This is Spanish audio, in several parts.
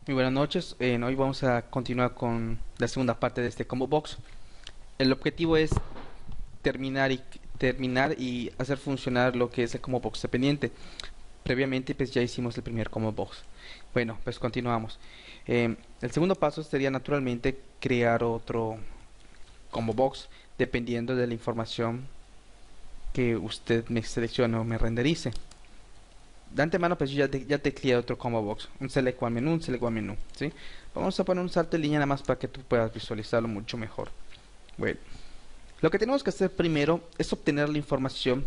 Muy buenas noches. Hoy vamos a continuar con la segunda parte de este combo box. El objetivo es terminar y terminar y hacer funcionar lo que es el combo box dependiente. Previamente, pues ya hicimos el primer combo box. Bueno, pues continuamos. El segundo paso sería naturalmente crear otro combo box dependiendo de la información que usted me seleccione o me renderice. De antemano, pues yo ya tecleé otro combo box, un select one menú, un select one menú, ¿sí? Vamos a poner un salto de línea nada más para que tú puedas visualizarlo mucho mejor. Bueno, lo que tenemos que hacer primero es obtener la información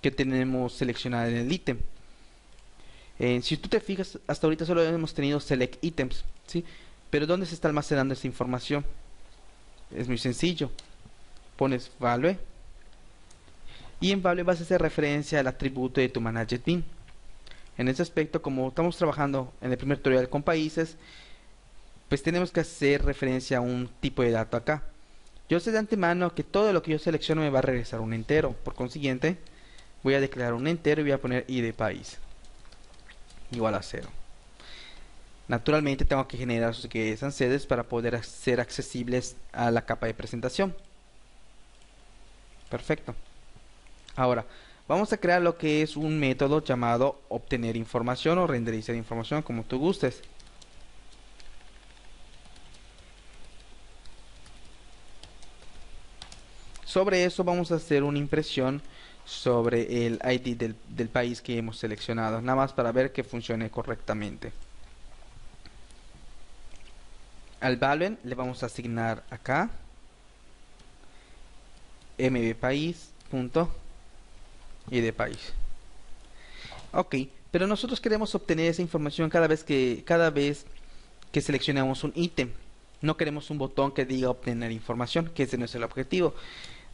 que tenemos seleccionada en el ítem. Si tú te fijas, hasta ahorita solo hemos tenido select items, ¿sí? Pero ¿dónde se está almacenando esta información? Es muy sencillo. Pones value y en value vas a hacer referencia al atributo de tu manager bin. En ese aspecto, como estamos trabajando en el primer tutorial con países, pues tenemos que hacer referencia a un tipo de dato acá. Yo sé de antemano que todo lo que yo selecciono me va a regresar un entero. Por consiguiente, voy a declarar un entero y voy a poner i de país igual a 0. Naturalmente tengo que generar sus que sedes para poder ser accesibles a la capa de presentación. Perfecto. Ahora, vamos a crear lo que es un método llamado obtener información o renderizar información, como tú gustes. Sobre eso vamos a hacer una impresión sobre el ID del país que hemos seleccionado, nada más para ver que funcione correctamente. Al value le vamos a asignar acá mbpaís.id país. Ok, pero nosotros queremos obtener esa información cada vez que seleccionamos un ítem. No queremos un botón que diga obtener información, que ese no es el objetivo.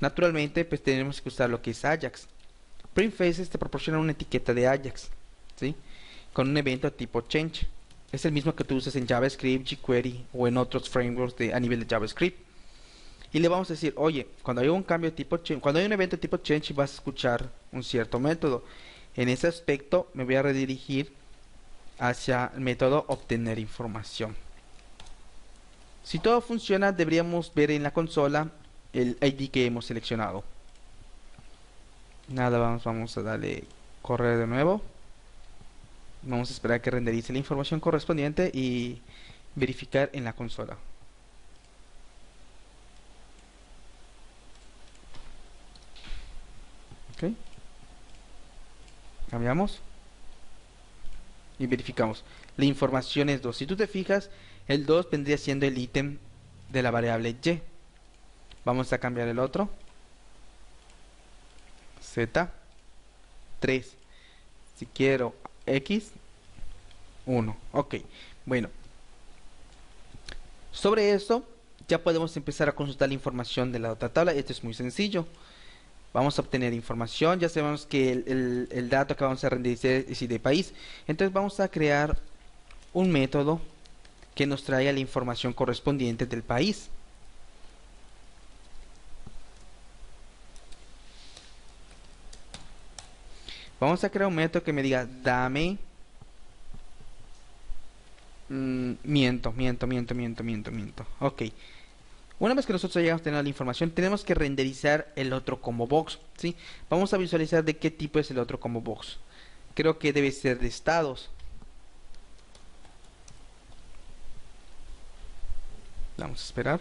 Naturalmente, pues tenemos que usar lo que es Ajax. Printfaces te proporciona una etiqueta de Ajax, ¿sí? Con un evento tipo change. Es el mismo que tú usas en JavaScript, jQuery o en otros frameworks a nivel de JavaScript. Y le vamos a decir, oye, cuando hay un cambio de tipo change, cuando hay un evento de tipo change vas a escuchar un cierto método. En ese aspecto me voy a redirigir hacia el método obtener información. Si todo funciona, deberíamos ver en la consola el ID que hemos seleccionado. Nada, vamos a darle correr de nuevo. Vamos a esperar a que renderice la información correspondiente y verificar en la consola. Ok, cambiamos y verificamos. La información es 2. Si tú te fijas, el 2 vendría siendo el ítem de la variable y. Vamos a cambiar el otro. Z 3. Si quiero X 1. Ok, bueno. Sobre eso ya podemos empezar a consultar la información de la otra tabla. Esto es muy sencillo. Vamos a obtener información. Ya sabemos que el dato que vamos a renderizar es id país. Entonces vamos a crear un método que nos traiga la información correspondiente del país. Vamos a crear un método que me diga dame miento. Ok. Una vez que nosotros hayamos tenido la información, tenemos que renderizar el otro combo box, ¿sí? Vamos a visualizar de qué tipo es el otro combo box. Creo que debe ser de estados. Vamos a esperar.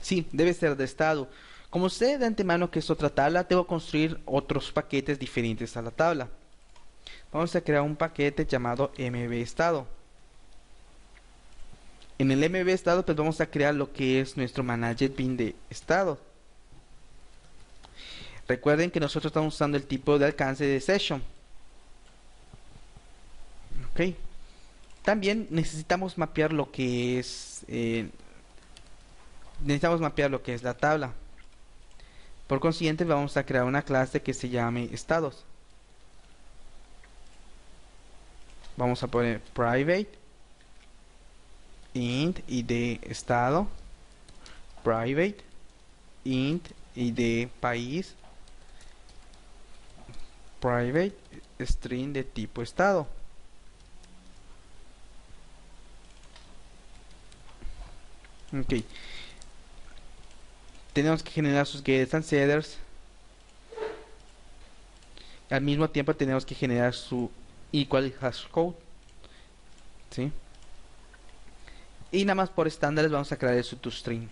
Sí, debe ser de estado. Como sé de antemano que es otra tabla, debo construir otros paquetes diferentes a la tabla. Vamos a crear un paquete llamado mbestado. En el mbestado pues vamos a crear lo que es nuestro manager bin de estado. Recuerden que nosotros estamos usando el tipo de alcance de session. Ok. También necesitamos mapear lo que es la tabla. Por consiguiente vamos a crear una clase que se llame estados. Vamos a poner private int id estado, private int id país, private string de tipo estado. Ok, tenemos que generar sus getters and setters. Al mismo tiempo tenemos que generar su equal hashcode, ¿sí? Y nada más por estándares vamos a crear su toString.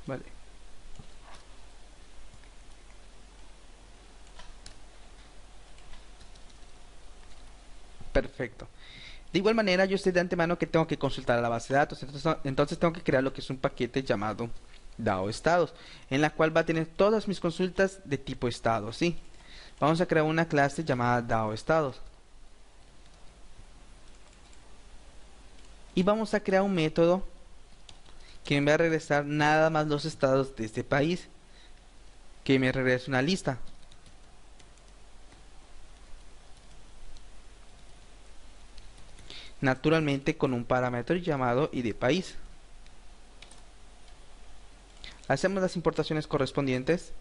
Vale. Perfecto. De igual manera, yo sé de antemano que tengo que consultar a la base de datos. Entonces tengo que crear lo que es un paquete llamado DAO estados, en la cual va a tener todas mis consultas de tipo estado, ¿sí? Vamos a crear una clase llamada DAO estados. Y vamos a crear un método que me va a regresar nada más los estados de este país, que me regrese una lista. Naturalmente con un parámetro llamado id país. Hacemos las importaciones correspondientes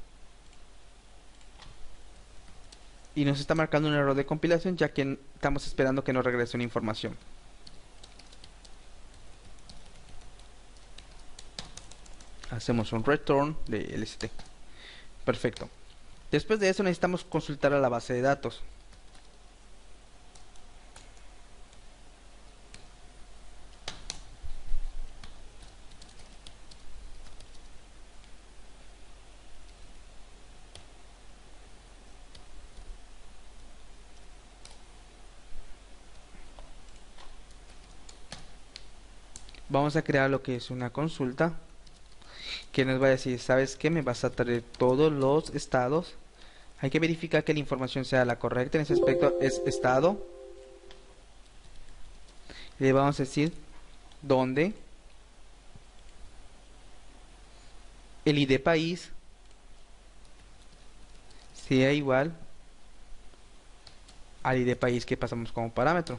y nos está marcando un error de compilación, ya que estamos esperando que nos regrese una información. Hacemos un return de lst. Perfecto. Después de eso necesitamos consultar a la base de datos. Vamos a crear lo que es una consulta que nos va a decir, ¿sabes qué? Me vas a traer todos los estados. Hay que verificar que la información sea la correcta. En ese aspecto es estado. Le vamos a decir dónde, el id país sea igual al id país que pasamos como parámetro.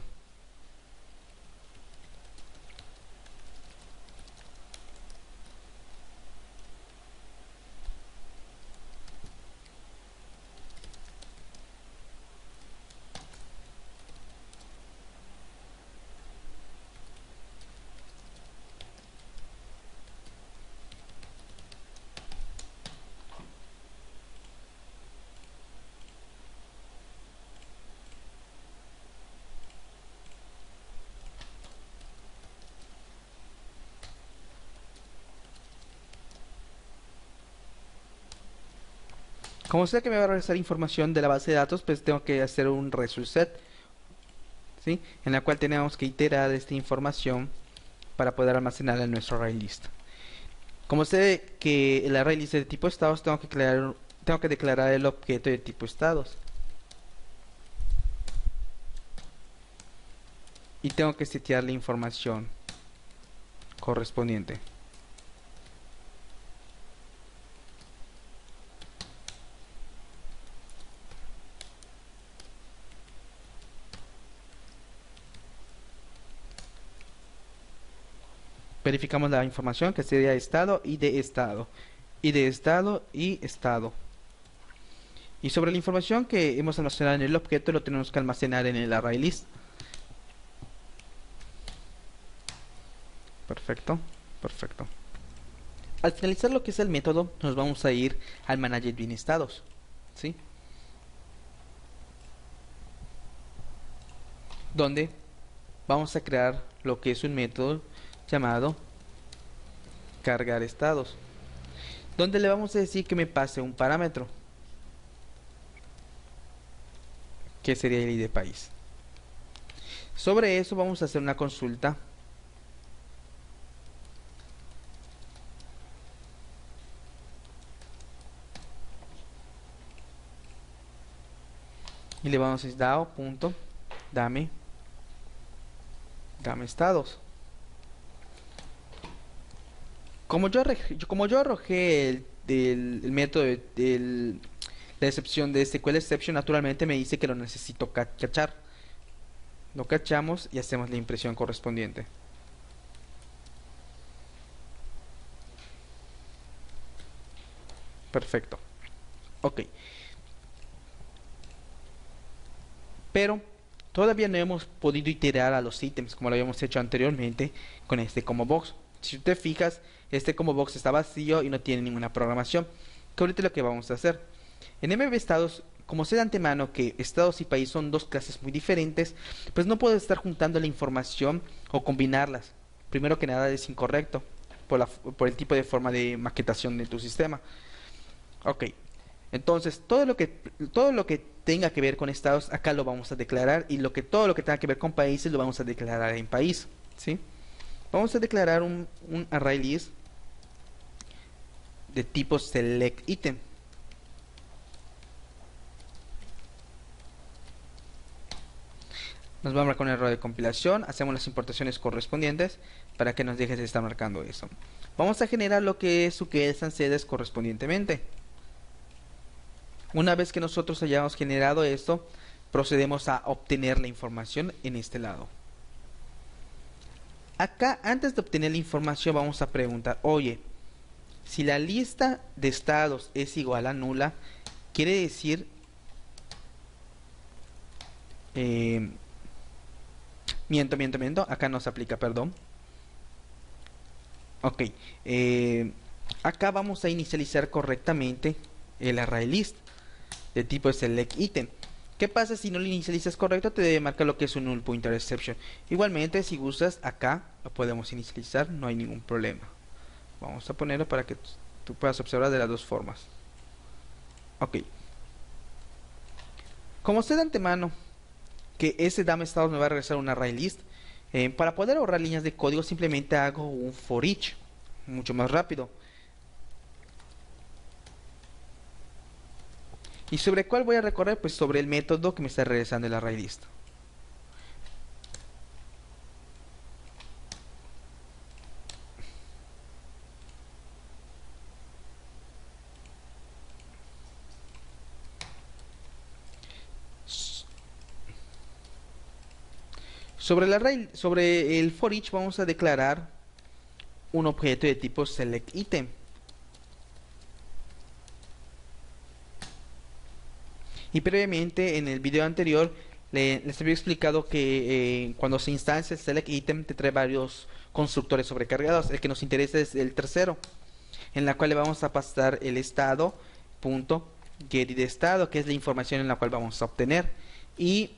Como sé que me va a regresar información de la base de datos, pues tengo que hacer un result set, ¿sí? En la cual tenemos que iterar esta información para poder almacenarla en nuestro array list. Como sé que el array list es de tipo estados, tengo que declarar el objeto de tipo estados. Y tengo que setear la información correspondiente. Verificamos la información que sería estado y de estado. Y de estado y estado. Y sobre la información que hemos almacenado en el objeto, lo tenemos que almacenar en el array list. Perfecto, perfecto. Al finalizar lo que es el método, nos vamos a ir al manager bin estados, ¿sí? Donde vamos a crear lo que es un método llamado cargar estados, donde le vamos a decir que me pase un parámetro, que sería el id país. Sobre eso vamos a hacer una consulta y le vamos a decir dame estados. Como yo arrojé el método la excepción de SQL exception, naturalmente me dice que lo necesito cachar. Lo cachamos y hacemos la impresión correspondiente. Perfecto. Ok. Pero todavía no hemos podido iterar a los ítems como lo habíamos hecho anteriormente con este combo box. Si te fijas, este combo box está vacío y no tiene ninguna programación. Que ahorita es lo que vamos a hacer. En MB estados, como sé de antemano que estados y país son dos clases muy diferentes, pues no puedo estar juntando la información o combinarlas. Primero que nada es incorrecto por el tipo de forma de maquetación de tu sistema. Ok, entonces todo lo que tenga que ver con estados acá lo vamos a declarar, y todo lo que tenga que ver con países lo vamos a declarar en país, ¿sí? Vamos a declarar un array list de tipo select item. Nos va a marcar un error de compilación, hacemos las importaciones correspondientes para que nos deje de estar marcando eso. Vamos a generar lo que es su get and sedes correspondientemente. Una vez que nosotros hayamos generado esto, procedemos a obtener la información en este lado. Acá, antes de obtener la información, vamos a preguntar, oye, si la lista de estados es igual a nula, quiere decir, miento, acá no se aplica, perdón. Ok, acá vamos a inicializar correctamente el array list de tipo select item. ¿Qué pasa si no lo inicializas correcto? Te debe marcar lo que es un null pointer exception. Igualmente, si gustas, acá lo podemos inicializar, no hay ningún problema. Vamos a ponerlo para que tú puedas observar de las dos formas. Ok. Como sé de antemano que ese dame estados me va a regresar un array list, para poder ahorrar líneas de código simplemente hago un for each, mucho más rápido. ¿Y sobre cuál voy a recorrer? Pues sobre el método que me está regresando el array list. Sobre el for each vamos a declarar un objeto de tipo select item. Y previamente en el video anterior les había explicado que cuando se instancia el select item te trae varios constructores sobrecargados. El que nos interesa es el tercero, en la cual le vamos a pasar el estado punto get de estado, que es la información en la cual vamos a obtener, y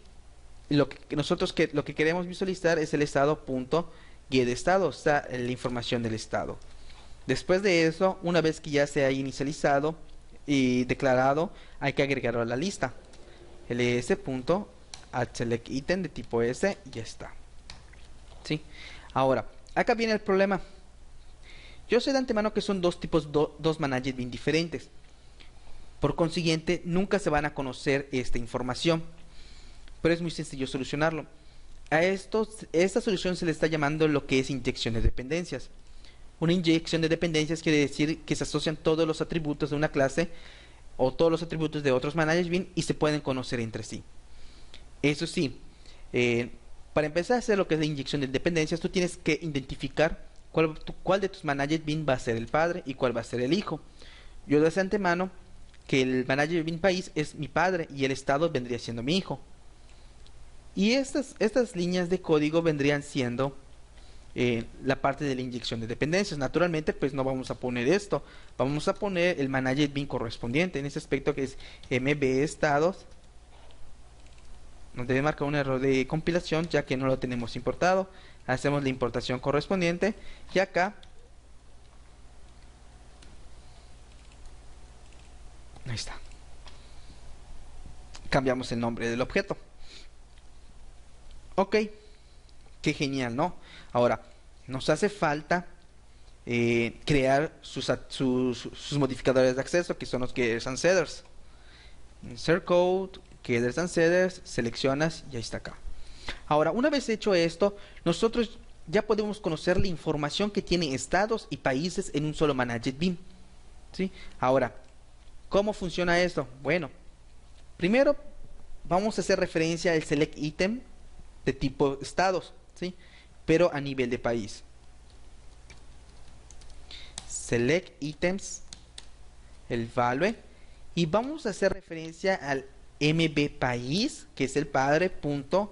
lo que queremos visualizar es el estado punto get de estado, o sea, la información del estado. Después de eso, una vez que ya se haya inicializado y declarado, hay que agregarlo a la lista. ls.addSelect item de tipo S y ya está. ¿Sí? Ahora, acá viene el problema. Yo sé de antemano que son dos tipos, dos managers bien diferentes. Por consiguiente, nunca se van a conocer esta información. Pero es muy sencillo solucionarlo. Esta solución se le está llamando lo que es inyección de dependencias. Una inyección de dependencias quiere decir que se asocian todos los atributos de una clase o todos los atributos de otros managers bin y se pueden conocer entre sí. Eso sí, para empezar a hacer lo que es la inyección de dependencias, tú tienes que identificar cuál de tus managers bin va a ser el padre y cuál va a ser el hijo. Yo desde antemano que el manager bin país es mi padre y el estado vendría siendo mi hijo. Y estas líneas de código vendrían siendo la parte de la inyección de dependencias. Naturalmente, pues no vamos a poner esto. Vamos a poner el manager bin correspondiente en ese aspecto, que es mb estados. Nos debe marcar un error de compilación ya que no lo tenemos importado. Hacemos la importación correspondiente y acá ahí está, cambiamos el nombre del objeto. Ok, qué genial, ¿no? Ahora, nos hace falta crear sus modificadores de acceso, que son los getters and setters. Insert code, getters and setters, seleccionas y ahí está acá. Ahora, una vez hecho esto, nosotros ya podemos conocer la información que tiene estados y países en un solo managed bin. ¿Sí? Ahora, ¿cómo funciona esto? Bueno, primero vamos a hacer referencia al select item de tipo estados, ¿sí? Pero a nivel de país. Select items el value, y vamos a hacer referencia al mb país, que es el padre, punto,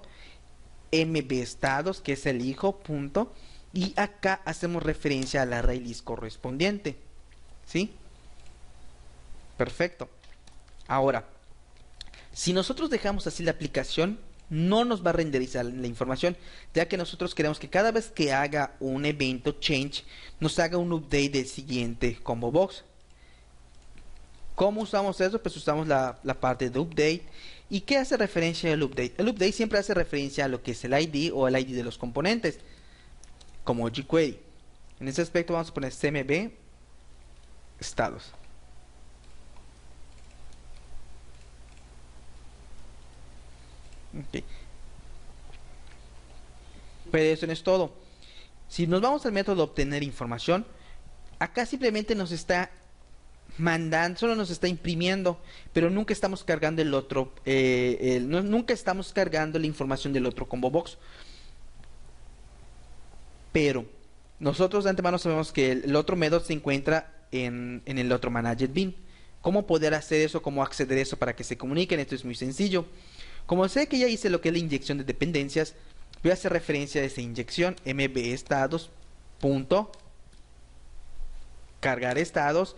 mb estados, que es el hijo, punto, y acá hacemos referencia a la array list correspondiente, ¿sí? Perfecto. Ahora, si nosotros dejamos así la aplicación, no nos va a renderizar la información, ya que nosotros queremos que cada vez que haga un evento change, nos haga un update del siguiente combo box. ¿Cómo usamos eso? Pues usamos la parte de update. ¿Y qué hace referencia al update? El update siempre hace referencia a lo que es el ID o el ID de los componentes, como jQuery. En ese aspecto vamos a poner cmb estados. Okay. Pero eso no es todo. Si nos vamos al método de obtener información, acá simplemente nos está mandando, solo nos está imprimiendo, pero nunca estamos cargando el otro, nunca estamos cargando la información del otro combo box. Pero nosotros de antemano sabemos que el otro método se encuentra en el otro manager bin. ¿Cómo poder hacer eso? ¿Cómo acceder a eso para que se comuniquen? Esto es muy sencillo. Como sé que ya hice lo que es la inyección de dependencias, voy a hacer referencia a esa inyección, mb estados, punto, cargar estados,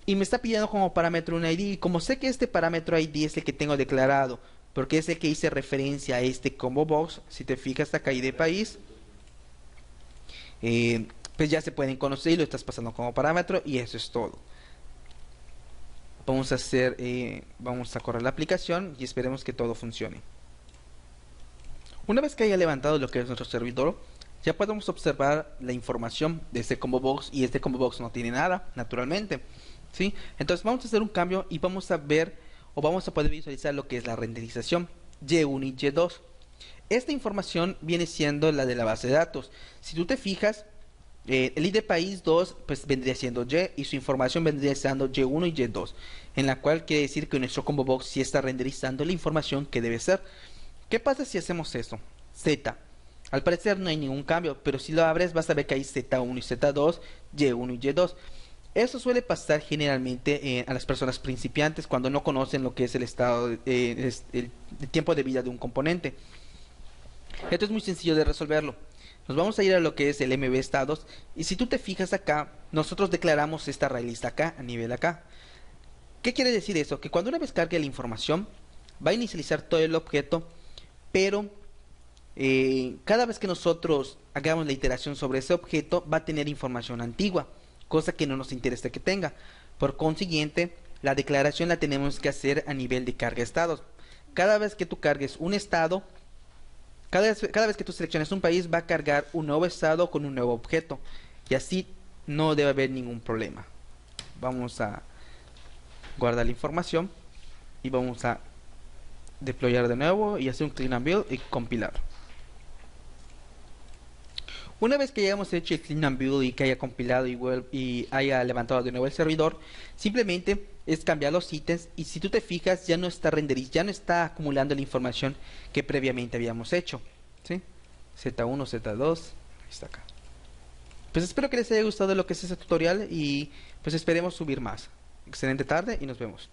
y me está pidiendo como parámetro un ID, y como sé que este parámetro ID es el que tengo declarado, porque es el que hice referencia a este combo box, si te fijas acá ID país, pues ya se pueden conocer y lo estás pasando como parámetro, y eso es todo. Vamos a hacer, vamos a correr la aplicación y esperemos que todo funcione. Una vez que haya levantado lo que es nuestro servidor, ya podemos observar la información de este combo box, y este combo box no tiene nada, naturalmente, ¿sí? Entonces vamos a hacer un cambio y vamos a ver, o vamos a poder visualizar lo que es la renderización Y1 y Y2. Esta información viene siendo la de la base de datos. Si tú te fijas, el ID país 2 pues vendría siendo Y, y su información vendría siendo Y1 y Y2, en la cual quiere decir que nuestro combo box sí está renderizando la información que debe ser. ¿Qué pasa si hacemos eso? Z. Al parecer no hay ningún cambio, pero si lo abres vas a ver que hay Z1 y Z2, Y1 y Y2. Eso suele pasar generalmente a las personas principiantes cuando no conocen lo que es el estado, el tiempo de vida de un componente. Esto es muy sencillo de resolverlo. Nos vamos a ir a lo que es el mb estados, y si tú te fijas acá, nosotros declaramos esta array list acá, a nivel acá. ¿Qué quiere decir eso? Que cuando una vez cargue la información, va a inicializar todo el objeto, pero cada vez que nosotros hagamos la iteración sobre ese objeto, va a tener información antigua, cosa que no nos interesa que tenga. Por consiguiente, la declaración la tenemos que hacer a nivel de carga estados. Cada vez que tú cargues un estado, cada vez que tú selecciones un país, va a cargar un nuevo estado con un nuevo objeto, y así no debe haber ningún problema. Vamos a guardar la información y vamos a deployar de nuevo y hacer un clean and build y compilar. Una vez que hayamos hecho el clean and build y que haya compilado y haya levantado de nuevo el servidor, simplemente es cambiar los ítems, y si tú te fijas ya no está renderizando, ya no está acumulando la información que previamente habíamos hecho, ¿sí? Z1, Z2, ahí está acá. Pues espero que les haya gustado lo que es este tutorial, y pues esperemos subir más. Excelente tarde y nos vemos.